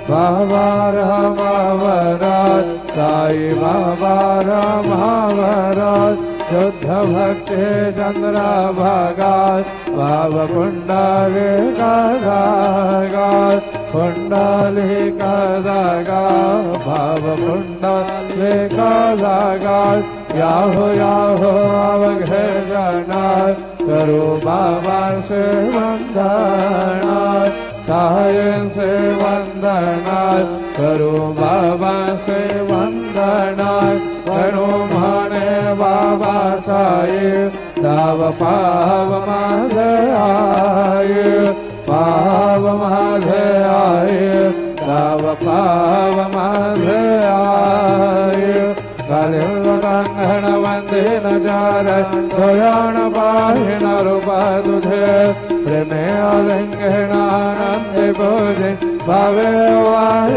बाबा रामावराज साई बाबा रामावराज शुद्ध भक्ति चंद्र भगात भाव कुंडली कदागात कुंडली कदागा भाव कुंडली कदागात याहो याहो अवघे जनात करो बाबा से वंदना सायं से वंदना करो बाबा से वंदना करो माने बाबा साई तव पाव माधे आए पाव माधे आए तव पाव माधे आए कलिंगण वंदे नजार सोयान पाहि न रूप तुझे प्रेमे अलिंगनानंद बोधे भावे वाहे